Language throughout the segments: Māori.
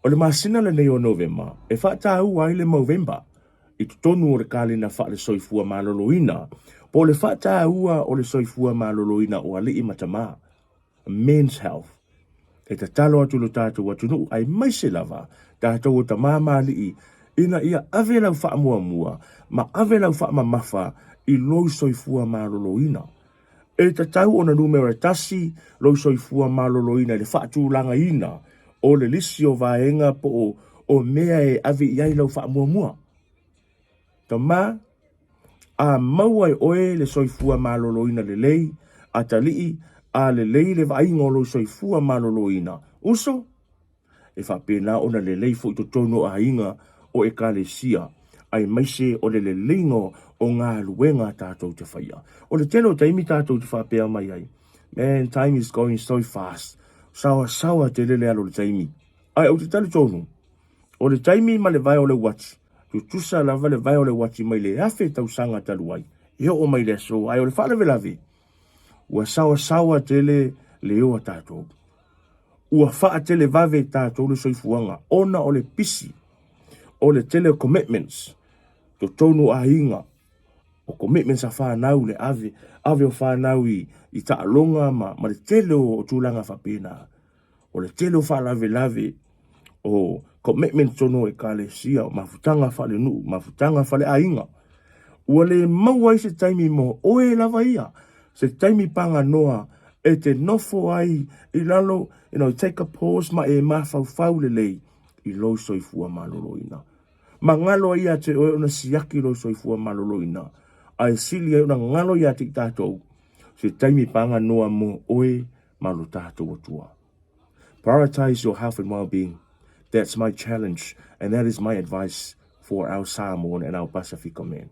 O le masina le nei o November, e faatāua ai le Movember, i tonu o le kālina le soifua maloloina, po le faatāua o le soifua maloloina o alii ma tamā, men's health. E ta talo atu lo tātou atunu, ai maise lava, tātou o tamā malii, ina ia ave lau whaamua, ma ave lau whaamamafa, i loi soifua maloloina. E ta tau o na numero tasi, loi soifua maloloina, le whaatūlanga ina, o le lisi o vaenga po o mea e ave iai lau whaamua. Tamā, a maua e oe le soifua maloloina le lei, a talii, a le lei le vainga o lo soifua maloloina. Uso, e faapena ona le lei fo i tono a inga o e kalesia, ai maise o le leigo o ngā luenga tātou te whaia. O le telo taimi tātou te whapea mai ai. Man, time is going so fast. Sawa te lele alo le taimi. Ai, o te tali tonu. O le taimi ma le vai o le wati. Tu tusa lava le vai o le wati mai le afe tau sanga talu ai. Eo o mai le so, ai o le whalewe lave. Ua sawa te le oa tātou. Ua wha te le vave tātou le soifuanga. Ona o le pisi. O le tele commitments. To tonu a inga. O commitments a whanau le ave o whanau i taalonga ma le tele o tūlanga faapena. O le tele o whalave o commitment tono e kalesia o mafutanga whale nu, mafutanga whale a inga. Ua le maua i se taimi mo oe lava ia. Se taimi panga noa e te nofo ai i lalo, take a pause ma e mawhau le lei i lo soifua maloloina. Mangalo ia te oe ona siaki lo soifua maloloina. Ai sili ai ona ngalo ia te tātou. Se taimi panga noa mo oe malo tātou atua. Prioritize your health and well-being. That's my challenge, and that is my advice for our Samoan and our Pasifika men.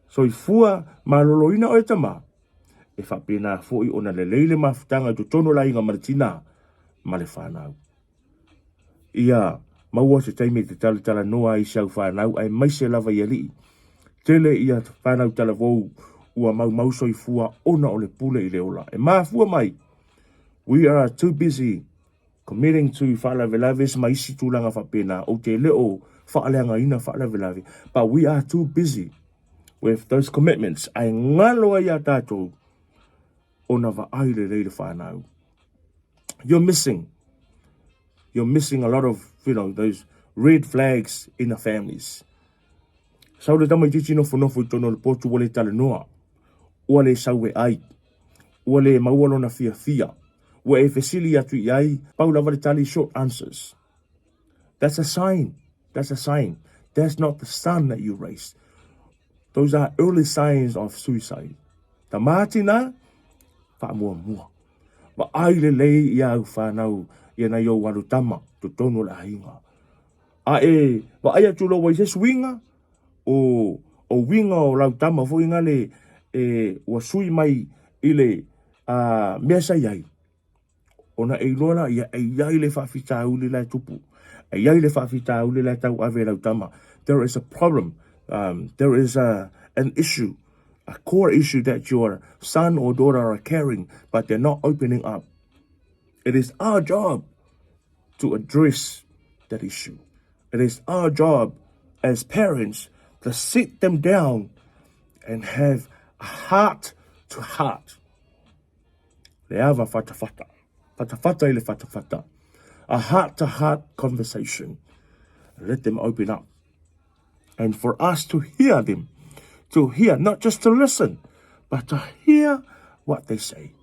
Soifua maloloina o e tamā. E faapena foi ona le leile mafutanga to tono la inga maritina ma le whanau. Ia, maua se taimi te talanoa i siau whanau ai maise lava i alii. Tele ia whanau talavou ua mau soifua ona o le pule i le ola. E mafua mai, we are too busy committing to whaalavelave ma isi tūlanga faapena o te leo whaaleanga ina whaalavelave. But we are too busy with those commitments. Ai ngalo ai a tātou ona vaai le leile whanau. You're missing a lot of, those red flags in the families. Sau le tamai titi nofo i tono le potu wale talanoa. Ua le sau e ai. Ua le maualo na fia. Ua e fesili atu i ai. Pau lava le tali short answers. That's a sign. That's not the son that you raised. Those are early signs of suicide. Tamatina, whaamua. Wa ai le lei i au whanau i ana iau walu tama, to tono la hinga. Wa ai atu lo wai se swinga, o winga o lau tama fo inga le wa sui mai i le mesa iai. Ona e lona ia e iai le whawhitau le lai tupu. E iai le whawhitau le lai tau ave lau tama. There is a problem. There is an issue, a core issue that your son or daughter are carrying, but they're not opening up. It is our job to address that issue. It is our job as parents to sit them down and have a heart-to-heart. Leava fatafata. Fatafata ile fatafata. A heart-to-heart conversation. Let them open up. And for us to hear them, not just to listen, but to hear what they say.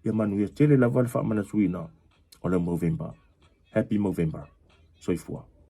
Ia manuia tele la wale wha manatuina o le Movember. Happy Movember. Soifua.